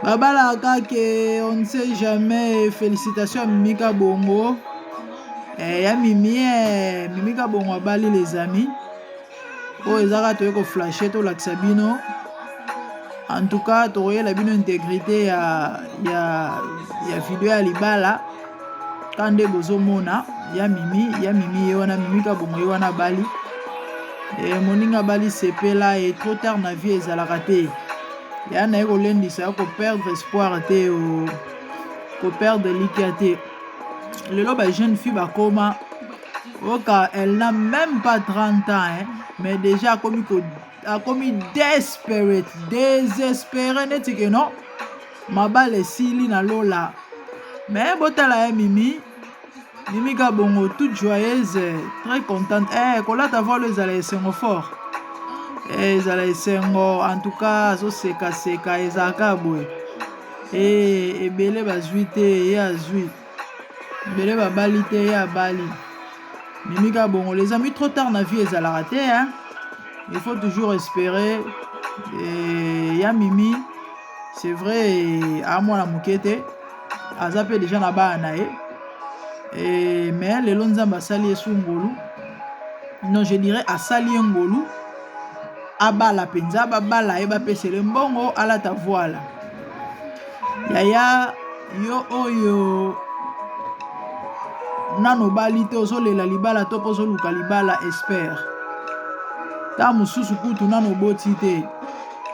Babala kake, on ne sait jamais. Félicitations à Mimika Bongo. Ya Mimika Bongo abali les amis. Oh, ezaka toyeko flasher to laksabino. En tout cas, tu aurais la bonne intégrité ya vidéo ya libala. Quand de bozo mona, ya Mimi yewana Mimika Bongo yewana bali. Et moninga bali sepela et trop tard na vie ezalaka te. Ya na eko lendisa ko perdre espoir te ko perdre likia te. Lelo ba jeune fille ba koma oka, elle n'a même pas 30 ans hein, mais déjà a commis désespéré neti que non mabale sili na lola. Mais botala ya Mimika Bongo toute joyeuse, très contente. Kolata voir les ala esengo fort. Ezala esengo en tout cas zo seka ezaka boye. Ebele bazwi te ya azwi. Ebele babali te ya bali. Mimika Bongo, les amis, trop tard na vie ezala raté hein. Il faut toujours espérer. Ya Mimi, c'est vrai, à moi la moukete, azape déjà na ba na ye. Mais le lonzamba sali esu ngolu. Non, je dirais asali ngolu. Abala penza babala eba pesele mbongo ala ta voile. Yaya yo oyo nano bali te ozolela libala to po ozoluka libala espère. Ta mususu kutu nano boti te.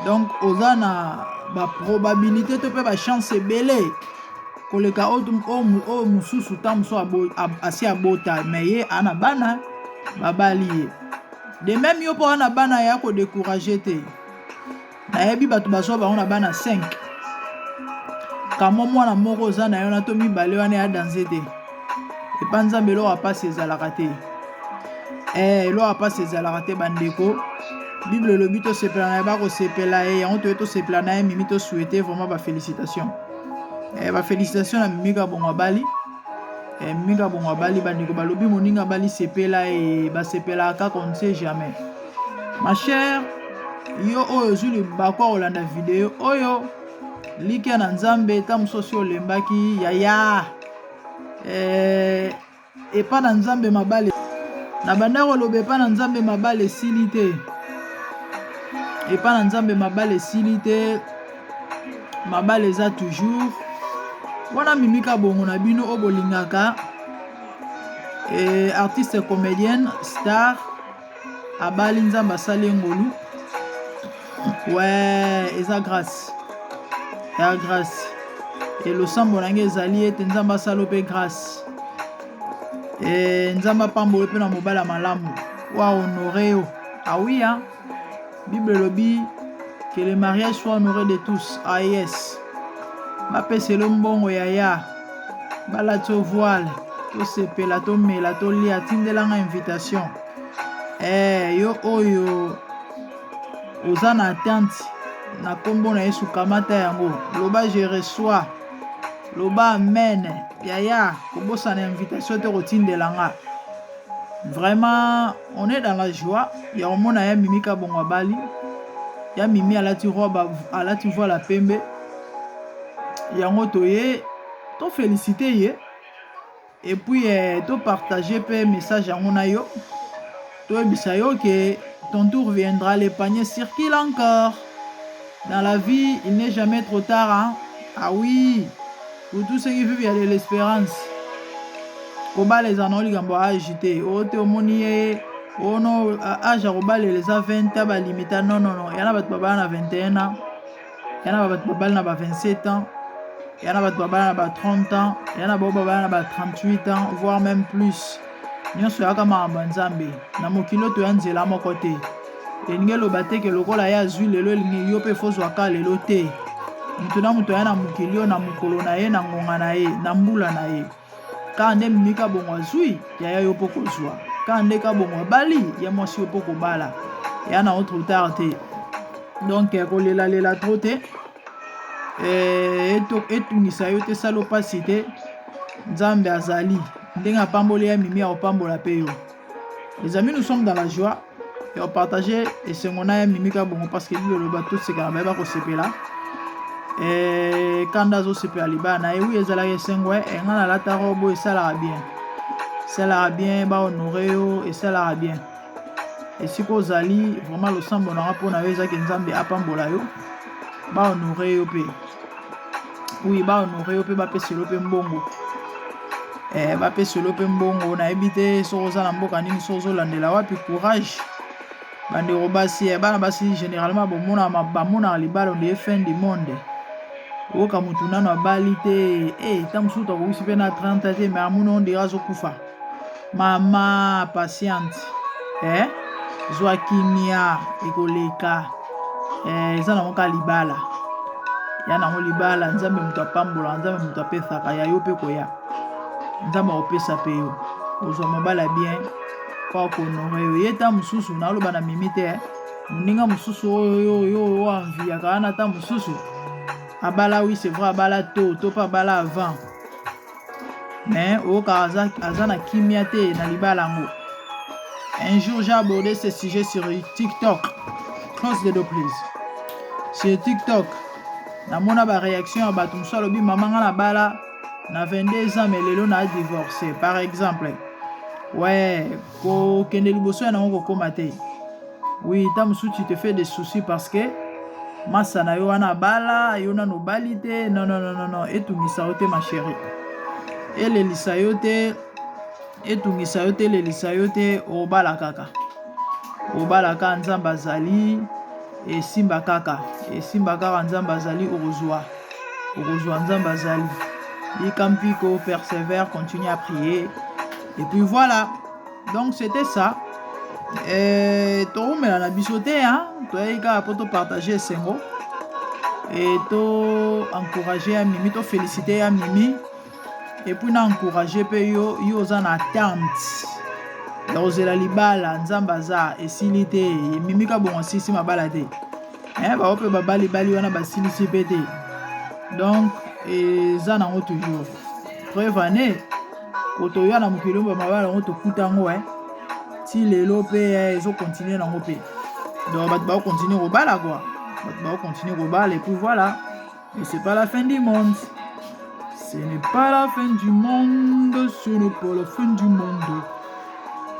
Donc oza na ba probabilité to pe ba chance belé koleka o mususu ta muso asi abota mais ye ana bana babali ye. De même yo po ana bana ya ko décourager te. Na yebi batu baso ba ona bana 5. Kamo mwana moko oza na yo na to mibale wana ya danser te. Et pas nzambe lo apasi ezalaka te. Lo apasi ezalaka te bandeko. Bible lobi to sepela na ba ko sepela e yango to sepela na ye Mimi to souhaiter vraiment ba félicitations. Ba félicitations na Mimika Bongo abali. Mimika Bongo abali bandeko balobi moninga bali sepela e ba sepela ka on ne sait jamais. Ma chère, yo oyo zuli bakwa olanda vidéo oyo likia na nzambe ta musosi olembaki yaya. Epa na nzambe mabale na bandako lobe epa na nzambe mabale sili te. Epa na nzambe mabale sili te. Mabale eza toujours wana Mimika Bongo na bino obolingaka artiste comédienne star abali nzambe asali ngolu. Ouais, eza grâce ya grâce et le sambo nange ezali ete nzambe asala pe grâce nzambe apamboli pe na mobala malamu wa honoré yo. Ah oui hein, Bible lobi que le mariage soit honoré de tous. Ah yes, bapeselo mbongo yaya balati o voile tosepela tomela tolia tindelanga invitation. Yo oyo oza na attente na kombo na Yesu kamata yango loba je reçois loba amen yaya kobosa na invitation te kotindelanga. Vraiment on est dans la joie ya omona ya Mimika Bongo abali. Ya Mimi alati robe alati voile pembe yango toye to féliciter ye et puis to partager pe message yango na yo to ebisa yo que ton tour viendra, les paniers circulent encore. Dans la vie, il n'est jamais trop tard. Hein? Ah oui, pour tous ceux qui vivent, il y a de l'espérance. Koba les anneaux, les gambo agité. Oh, te omonié. Oh non, âge à Koba les a 20 ans, limite. Non, non, non. Il y en a pas de baba na 21 ans. Il y en a pas de baba na 27 ans. Il y en a pas de baba na 30 ans. Il y en a pas de baba na 38 ans, voire même plus. Nyonso ya kama banzambe na mokilo to yanzela moko te elingi eloba te ke lokola ya azwi lelo elingi yo mpe fozwaka lelo te. Mutu na mutu aya na mokili oyo na mokolo na ye na ngonga na ye na mbula na ye. Kaka nde Mimika Bongo azwi yaya yo mpo kozwa. Kaka nde ka Bongo abali ya mwasi yo mpo kobala ya na autre tard te. Donc kolelalela tro te etungisa yo te sala opasi te. Nzambe azali ndenge apamboli ya Mimi akopambola pe yo. Les amis, nous sommes dans la joie et on partage esengo na ya Mimika Bongo parce que le bateau c'est quand même pas ko sepela. kanda azosepela libala na ye wi ezalaka esengo nga nalata robo esalaka bien bahonore yo esalaka bien esika ozali vraiment losambo nanga mpona yo ezaki nzambe apambola yo bahonore yo mpe oui bahonore yo mpe bapeselo mpe mbongo bapeselo mpe mbongo nayebi te soki oza na mboka nini soki ozolandela wapi courage bandeko basi bana basi généralement bamonaka libala ondeye fin du monde oyoka mutu nano abali te ta mosusu takobisi mpe na 30 te me amuna ondira azokufa mama patiente zwa kimia ekoleka eza nango ka libala ya nango libala nzambe moto apambola nzambe moto apesaka ya yo mpe koya nzambe akopesa mpe yo ozwa mobala bien po akohonore yo ye ta mosusu naoloba na mimi te moninga mosusu oyo anviaka wana ta mosusu abala oui c'est vrai abala to mpe abala avant mais oyoka aza na kimia te na libala yango. Un jour j'ai abordé ce sujet sur TikTok. Close the door please. Sur TikTok namona baréaction ya bato mosusu alobi mama nga na bala na 22 ans mais lelo na divorcé par exemple kokende liboso ya nango kokoma te oui ta mosusu tu te fais des soucis parce que masa na yo wana bala yo nano obali te non etungisa yo te ma chérie elelisa yo te etungisa yo te elelisa yo te obala kaka nzambe azali esimba kaka nzambe azali okozwa nzambe azali ikampiko persévère continue à prier et puis voilà donc c'était ça tokomela na biso te toyei kaka mpo topartage esengo et to encourage ya mimi to félicite ya mimi et puis na encourage mpe yo oza na attente ya kozela libala nzambe aza esili te emimi kabongo asilisi mabala te bao mpe babalibali wana basilisi mpe te donc eza nango toujours preuve ane kotoya na mokili mba mabala yango tokuta yango ti lelo mpe ezokontinue nango mpe donc bato bakokontinue kobala quoi et puis voilà et c'est pas la fin du monde. Ce n'est pas la fin du monde, ce n'est pas la fin du monde.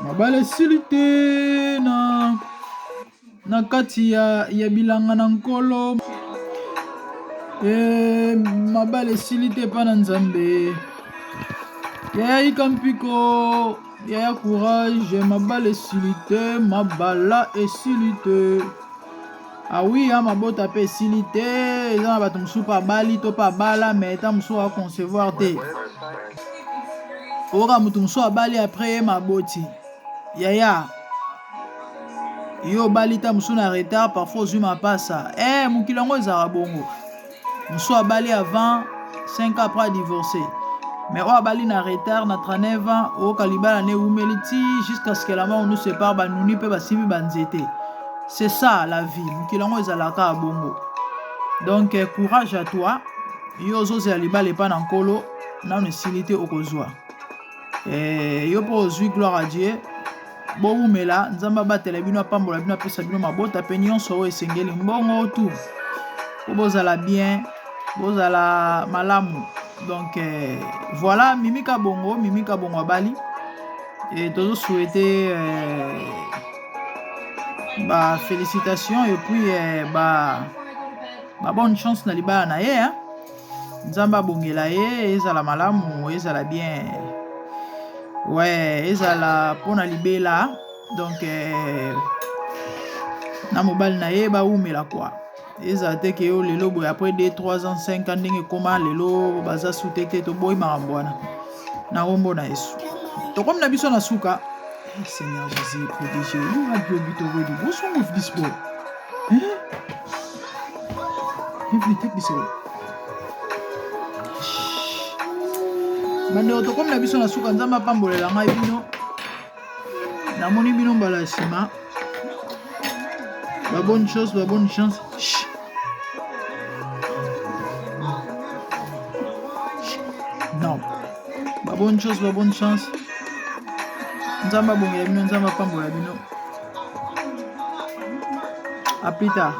Mabala esili te na kati ya bilanga na nkolo mabala esili te epa na nzambe yaya ikampiko yaya courage mabala esili te oui mabota mpe esili te eza na bato mosusu mpe abali to mpe abala me eta mosusu aconcevoir te oyoka motu mosusu abali apres ye maboti yaya yo obali ta mosusu na retard parfois ozwi mapasa mokili yango ezalaka bongo mosusu abali avant 5 ans après divorcé mais oyo abali na retard na 39 ans oyoka libala ne eumeli ti jusqu'à ce que la mort nous sépare banuni mpe basimbi banzete. C'est ça la vie mokili yango ezalaka bongo donc courage à toi yo ozozela libala epa na nkolo nano esili te okozwa yo mpo ozwi gloire à Dieu boumela nzambe abatela bino apambola bino apesa bino mabota mpe nyonso oyo esengeli mbongo tu po bozala bien bozala malamu donc voilà mimika bongo abali et tozosouhaite félicitations et puis bonne chance na libala na ye nzambe abongela ye ezala malamu ezala bien ezala mpona libela donc na mobali na ye baumela kwa ezala te ke yo lelo boye après 2-3 ans 5 ans ndenge ekoma lelo baza sute te toboyi makambo wana na kombo na Yesu tokomi na biso na suka. Seigneur Jésus, protégez. You have your bit already. What's wrong with this boy? If take this away. Bandeko tokomi na biso na suka nzambe apambolela ngai bino. Namoni bino mbala ya nsima. Bonne chance. Non. Bonne chance. Nzamba bongela bino nzamba pambola bino. A plus tard.